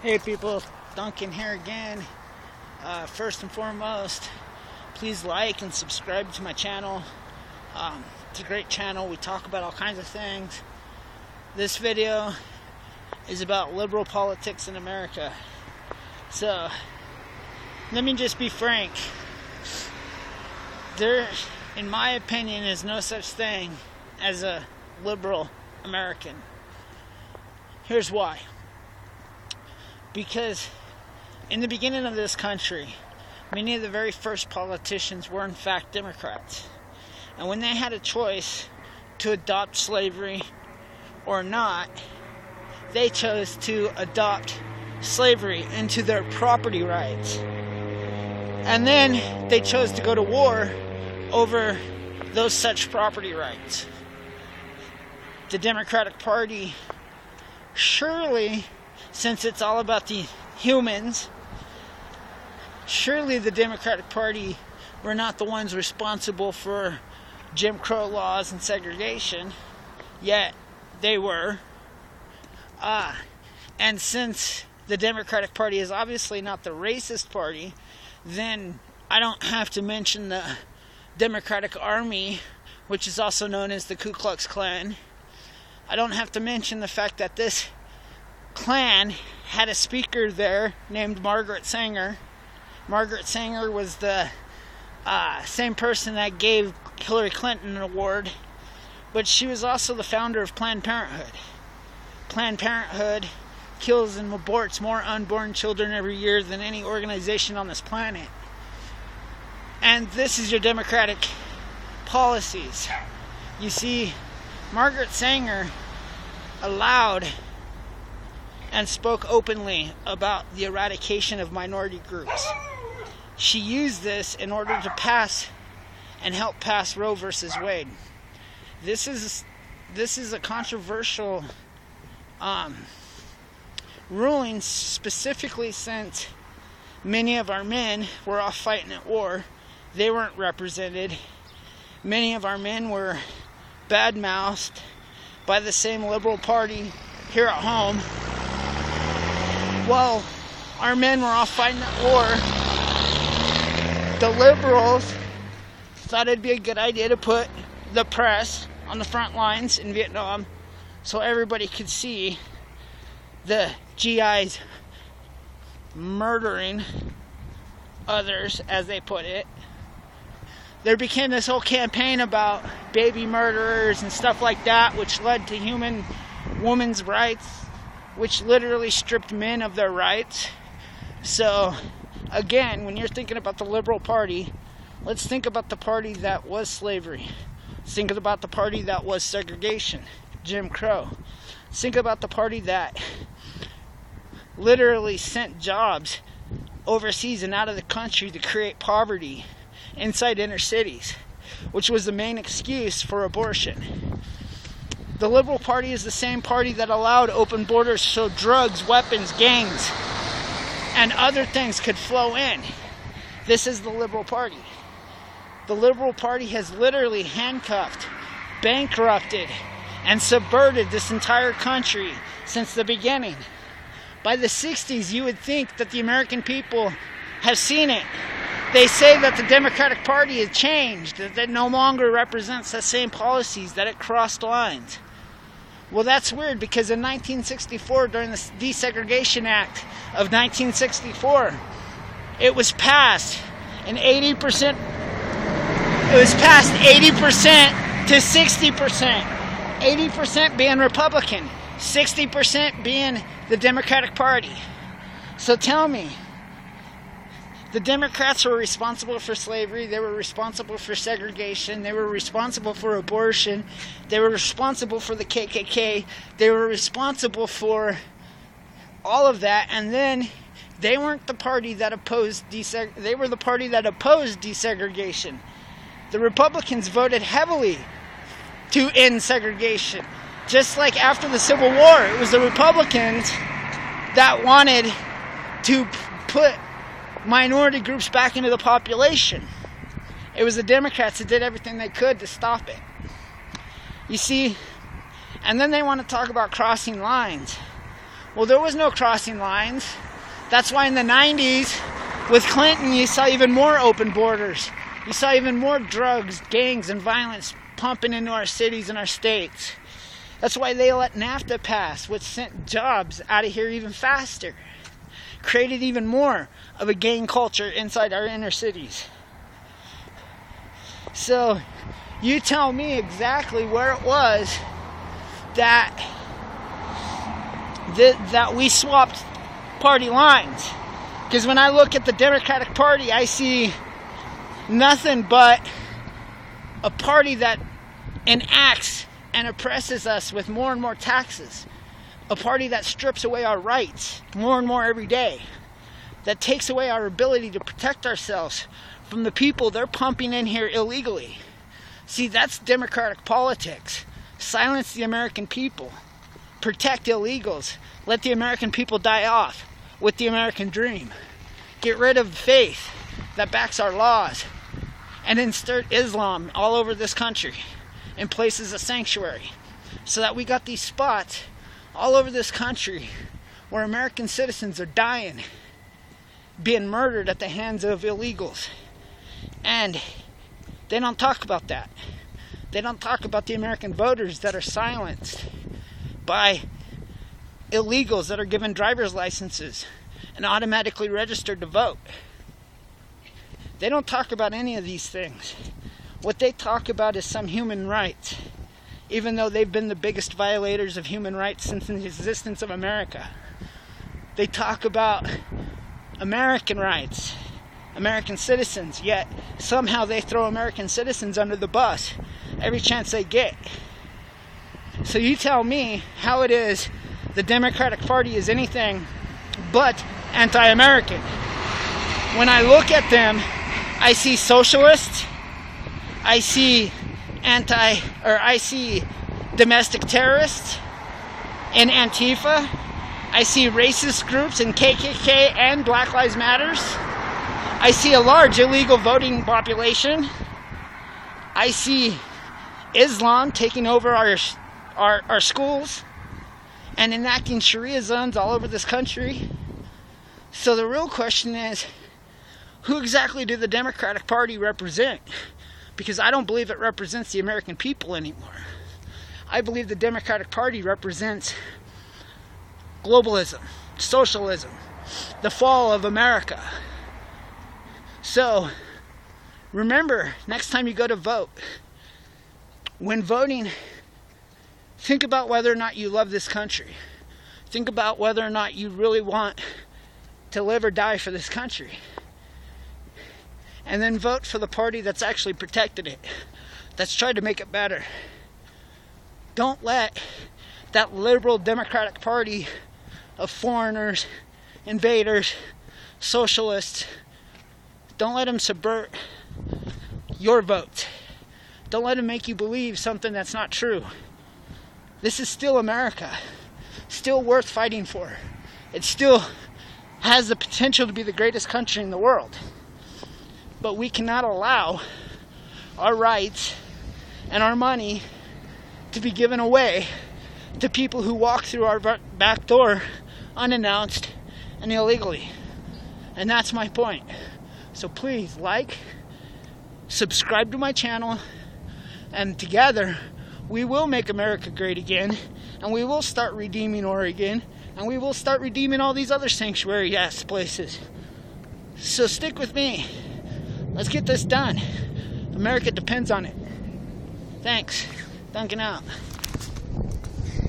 Hey people, Duncan here again. First and foremost, please like and subscribe to my channel. It's a great channel. We talk about all kinds of things. This video is about liberal politics in America. So, let me just be frank. There, in my opinion, is no such thing as a liberal American. Here's why. Because in the beginning of this country, many of the very first politicians were in fact Democrats. And when they had a choice to adopt slavery or not, they chose to adopt slavery into their property rights. And then they chose to go to war over those such property rights. The Democratic Party, surely, since it's all about the humans, surely the Democratic Party were not the ones responsible for Jim Crow laws and segregation, yet they were. And since the Democratic Party is obviously not the racist party, then I don't have to mention the Democratic Army, which is also known as the Ku Klux Klan. I don't have to mention the fact that this Klan had a speaker there named Margaret Sanger. Margaret Sanger was the same person that gave Hillary Clinton an award, but she was also the founder of Planned Parenthood. Planned Parenthood kills and aborts more unborn children every year than any organization on this planet. And this is your Democratic policies. You see, Margaret Sanger allowed and spoke openly about the eradication of minority groups. She used this in order to pass and help pass Roe versus Wade. This is a controversial ruling, specifically since many of our men were off fighting at war. They weren't represented. Many of our men were bad-mouthed by the same liberal party here at home. While our men were off fighting at war, the liberals thought it'd be a good idea to put the press on the front lines in Vietnam so everybody could see the GIs murdering others, as they put it. There became this whole campaign about baby murderers and stuff like that, which led to women's rights, which literally stripped men of their rights. So, again, when you're thinking about the Liberal Party, let's think about the party that was slavery. Let's think about the party that was segregation, Jim Crow. Let's think about the party that literally sent jobs overseas and out of the country to create poverty inside inner cities, which was the main excuse for abortion. The Liberal Party is the same party that allowed open borders so drugs, weapons, gangs, and other things could flow in. This is the Liberal Party. The Liberal Party has literally handcuffed, bankrupted, and subverted this entire country since the beginning. By the 60s, you would think that the American people have seen it. They say that the Democratic Party has changed, that it no longer represents the same policies, that it crossed lines. Well, that's weird, because in 1964, during the Desegregation Act of 1964, it was passed, and 80% to 60%. 80% being Republican, 60% being the Democratic Party. So tell me, the Democrats were responsible for slavery, they were responsible for segregation, they were responsible for abortion, they were responsible for the KKK, they were responsible for all of that, and then they weren't the party that opposed they were the party that opposed desegregation. The Republicans voted heavily to end segregation. Just like after the Civil War, it was the Republicans that wanted to put minority groups back into the population. It was the Democrats that did everything they could to stop it. You see, and then they want to talk about crossing lines. Well, there was no crossing lines. That's why in the 90s, with Clinton, you saw even more open borders. You saw even more drugs, gangs, and violence pumping into our cities and our states. That's why they let NAFTA pass, which sent jobs out of here even faster. Created even more of a gang culture inside our inner cities. So, you tell me exactly where it was that we swapped party lines. Because when I look at the Democratic Party, I see nothing but a party that enacts and oppresses us with more and more taxes. A party that strips away our rights more and more every day. That takes away our ability to protect ourselves from the people they're pumping in here illegally. See, that's democratic politics. Silence the American people. Protect illegals. Let the American people die off with the American dream. Get rid of faith that backs our laws. And insert Islam all over this country in places of sanctuary. So that we got these spots all over this country where American citizens are dying, being murdered at the hands of illegals. And they don't talk about that. They don't talk about the American voters that are silenced by illegals that are given driver's licenses and automatically registered to vote. They don't talk about any of these things. What they talk about is some human rights, even though they've been the biggest violators of human rights since the existence of America. They talk about American rights, American citizens, yet somehow they throw American citizens under the bus every chance they get. So you tell me how it is the Democratic Party is anything but anti-American. When I look at them, I see socialists, I see I see domestic terrorists in Antifa, I see racist groups in KKK and Black Lives Matters, I see a large illegal voting population, I see Islam taking over our schools and enacting Sharia zones all over this country. So the real question is, who exactly do the Democratic Party represent? Because I don't believe it represents the American people anymore. I believe the Democratic Party represents globalism, socialism, the fall of America. So, remember, next time you go to vote, when voting, think about whether or not you love this country. Think about whether or not you really want to live or die for this country. And then vote for the party that's actually protected it, that's tried to make it better. Don't let that liberal Democratic Party of foreigners, invaders, socialists, don't let them subvert your vote. Don't let them make you believe something that's not true. This is still America, still worth fighting for. It still has the potential to be the greatest country in the world. But we cannot allow our rights and our money to be given away to people who walk through our back door unannounced and illegally. And that's my point. So please like, subscribe to my channel, and together we will make America great again, and we will start redeeming Oregon, and we will start redeeming all these other sanctuary ass places. So stick with me. Let's get this done. America depends on it. Thanks. Duncan out.